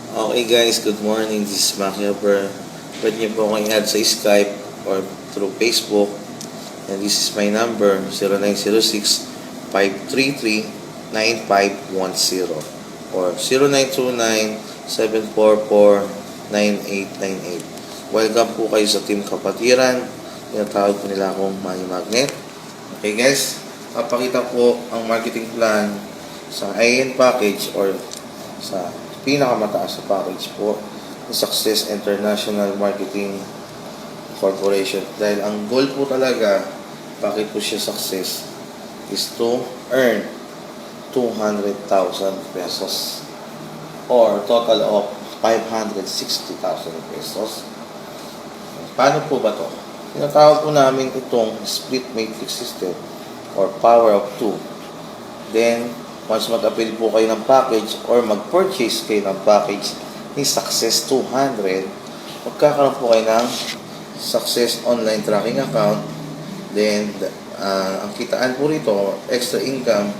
Okay guys, good morning. This is Makiaber. Pwede niyo po akong i-add sa Skype or through Facebook. And this is my number, 0906-533-9510 or 0929-744-9898. Welcome po kayo sa Team Kapatiran. Tinatawag po nila akong Money Magnet. Okay guys, papakita po ang marketing plan sa IN package or sa pinakamataas na package po ng Success International Marketing Corporation. Dahil ang goal po talaga, bakit po siya success, is to earn 200,000 pesos or total of 560,000 pesos. Paano po ba to? Tinatawag po namin itong split matrix system or power of 2. Then, once mag-avail po kayo ng package or mag-purchase kayo ng package ni Success 200, magkakaroon po kayo ng Success Online Tracking Account. Then, ang kitaan po rito, extra income,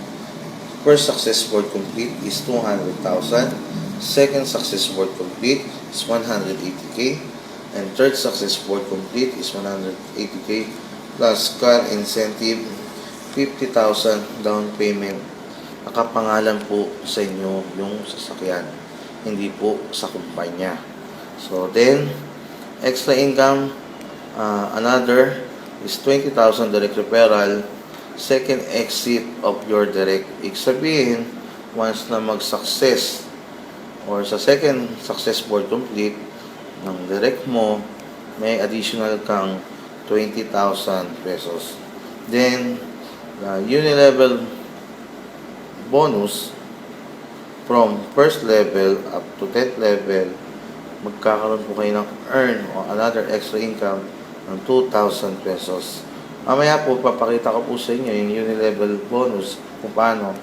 first Success Board Complete is 200,000. Second Success Board Complete is 180K. And third Success Board Complete is 180K plus car incentive, 50,000 down payment. Nakapangalan po sa inyo yung sasakyan, hindi po sa kumpanya. So then, extra income, another is 20,000 direct referral, second exit of your direct. Ibig sabihin, once na mag-success or sa second success board complete ng direct mo, may additional kang 20,000 pesos. Then, unilevel bonus from first level up to 10th level, magkakaroon po kayo ng earn o another extra income ng 2,000 pesos. Mamaya po, papakita ko po sa inyo yung unilevel bonus kung paano.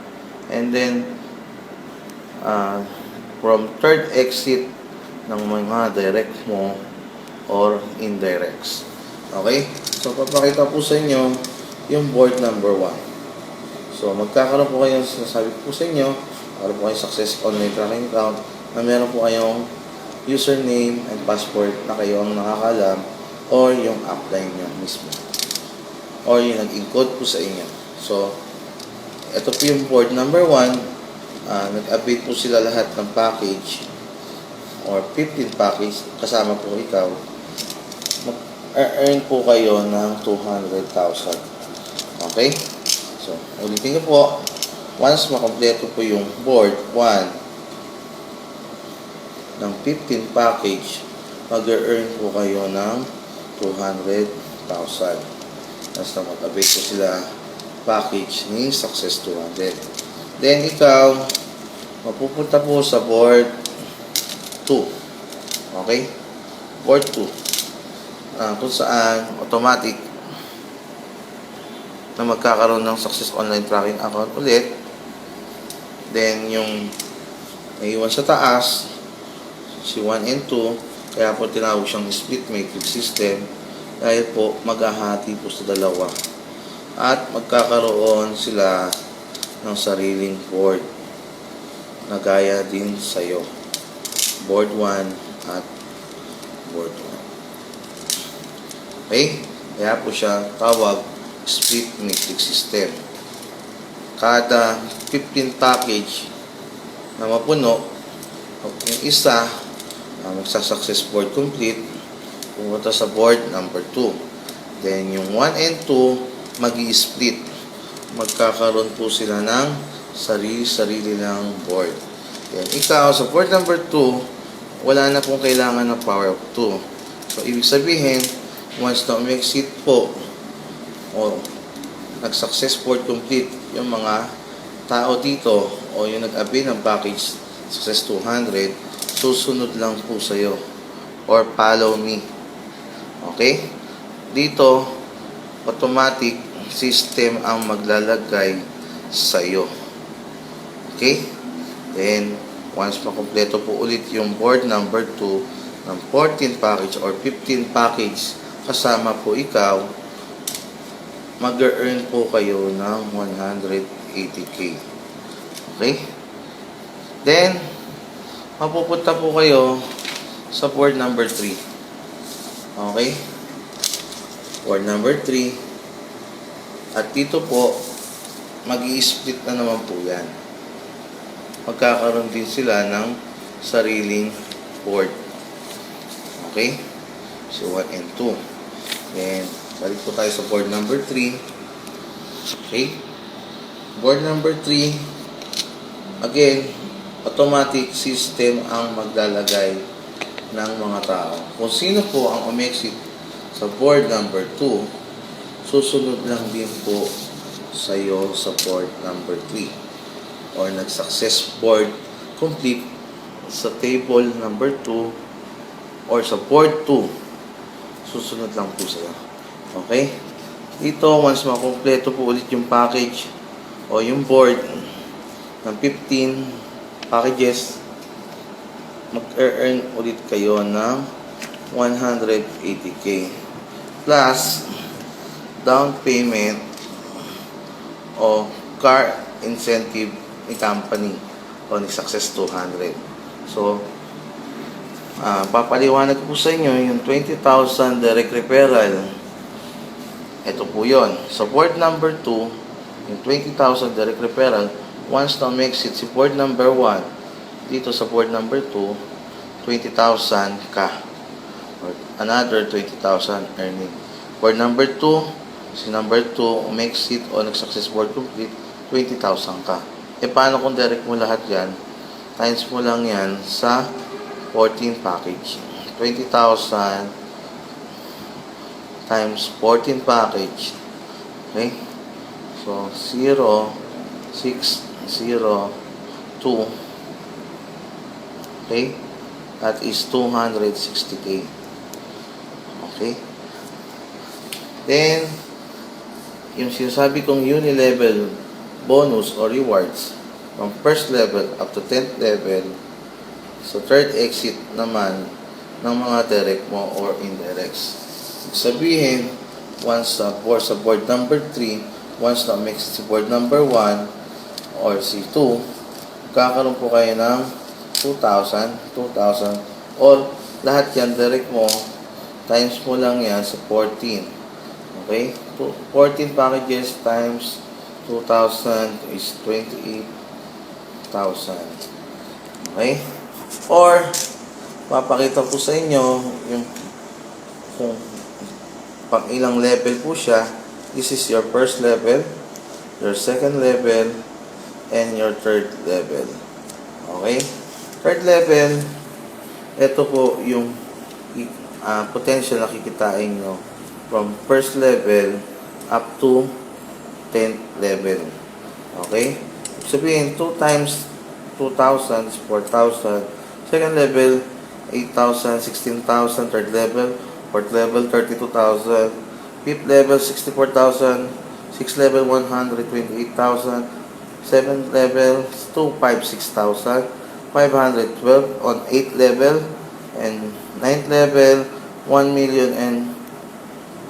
And then, from third exit ng mga direct mo or indirects. Okay? So, papakita po sa inyo yung board number 1. So, magkakaroon po kayo, sinasabi po sa inyo, magkakaroon po kayo Success Online Tracking Account na meron po kayong username and password na kayo ang nakakalam or yung upline nyo mismo. Or yung nag-encode po sa inyo. So, ito po yung board number 1. Nag-update po sila lahat ng package or 15 package kasama po ikaw. Mag-earn po kayo ng 200,000. Okay? So, ulitin ko po, once makompleto po yung board 1 ng 15 package, mag-earn po kayo ng 200,000. Basta mag-avail po sila package ni Success 200. Then, ikaw, mapupunta po sa board 2. Okay? Board 2. Kung saan, automatic, na magkakaroon ng Success Online Tracking Account ulit. Then, yung naiwan sa taas, si 1 and 2, kaya po tinawag siyang split matrix system dahil po maghahati po sa dalawa. At magkakaroon sila ng sariling board na gaya din sa'yo. Board 1 at board 1. Okay? Kaya po siya tawag split matrix system. Kada 15 package na mapuno, yung isa magsa-success board complete, pumunta sa board number 2. Then yung 1 and 2 magi-split. Magkakaroon po sila ng sarili-sarili ng board. Then ikaw sa board number 2, wala na pong kailangan ng power of 2. So ibig sabihin, once na umexit po o nag-success board complete yung mga tao dito o yung nag-avail ng package Success 200, susunod lang po sa'yo or follow me. Okay? Dito, automatic system ang maglalagay sa'yo. Okay? Then, once makompleto po ulit yung board number 2 ng 14 package or 15 package kasama po ikaw, mag-earn po kayo ng 180K. Okay? Then, mapupunta po kayo sa board number 3. Okay? Board number 3. At dito po, mag-i-split na naman po yan. Magkakaroon din sila ng sariling board. Okay? So, 1 and 2. Then, balik po tayo sa board number 3. Okay? Board number 3, again, automatic system ang maglalagay ng mga tao. Kung sino po ang umexit sa board number 2, susunod lang din po sa'yo sa board number 3 or nag-success board complete sa table number 2 or sa board 2, susunod lang po sa'yo. Okay? Dito, once makumpleto po ulit yung package o yung board ng 15 packages, mag-earn ulit kayo ng 180k plus down payment o car incentive ni company o ni Success 200. So, papaliwanag ko po sa inyo yung 20,000 direct referral. Ito po yun. Sa board number 2, yung 20,000 direct referral, once na ma-exit si board number 1, dito sa board number 2, 20,000 ka. Or another 20,000 earning. Board number 2, si number 2, ma-exit o nag-success board complete, 20,000 ka. E paano kung direct mo lahat yan? Times mo lang yan sa 14 package. 20,000 times 14 package. Okay? So, 0, 6, 0, 2. Okay? That is 260k. Okay? Then, yung sinasabi kong uni-level bonus or rewards from first level up to 10th level, so third exit naman ng mga direct mo or indirects. Sabihin, once sa board number 3, once na mix si board number 1 or C2, kakaroon po kayo ng 2,000, or lahat yan direct mo, times mo lang yan sa 14. Okay? 14 packages times 2,000 is 28,000. Okay? Or, papakita ko sa inyo yung kung pang ilang level po siya. This is your first level, your second level, and your third level. Okay? Third level, ito po yung potential na kikitain nyo from first level up to 10th level. Okay? Sabihin, 2 times 2,000 is 4,000. Second level, 8,000, 16,000. Third level, fourth level, 32,000. Fifth level, 64,000. Sixth level, 128,000. Seventh level, 256,000. 512 on 8th level. And 9th level, 1,000,000 and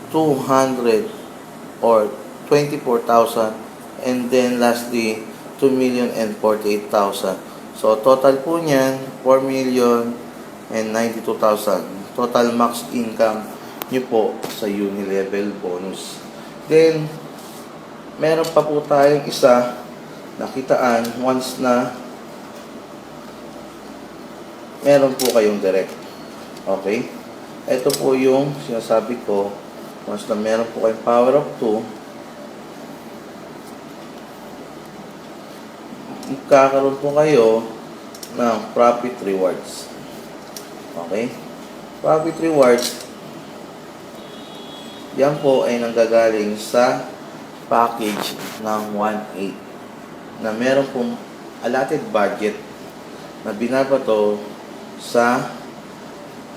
200 or 24,000. And then lastly, 2,048,000. So, total po niyan, 4,092,000. Total max income nyo po sa uni-level bonus. Then, meron pa po tayong isa nakitaan once na meron po kayong direct. Okay? Ito po yung sinasabi ko, once na meron po kayong power of 2, magkakaroon po kayo ng profit rewards. Okay? Profit rewards, yan po ay nanggagaling sa package ng 1.8 na meron pong allotted budget na binabato sa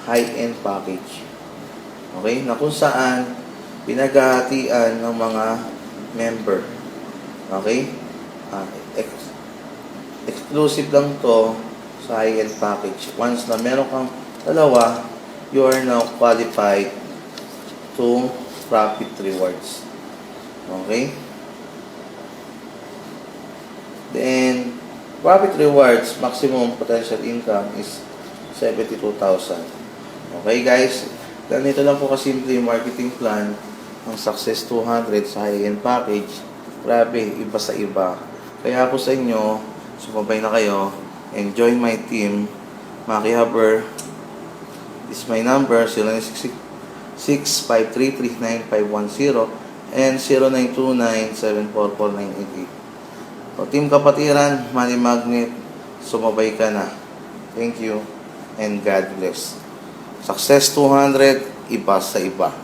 high-end package. Okay? Na kung saan pinaghahatian ng mga member. Okay? Exclusive lang to sa high-end package. Once na meron kang dalawa, you are now qualified to profit rewards. Okay? Then, Profit rewards, maximum potential income is 72,000. Okay guys, ganito lang po kasimple yung marketing plan ng Success 200 sa high-end package. Grabe, iba sa iba. Kaya ako sa inyo, sumabay na kayo and join my team. Maki Haber, this is my number, 0966-533-9510 and 0929-744-988. O Team Kapatiran, Money Magnet, sumabay ka na. Thank you and God bless. Success 200, iba sa iba.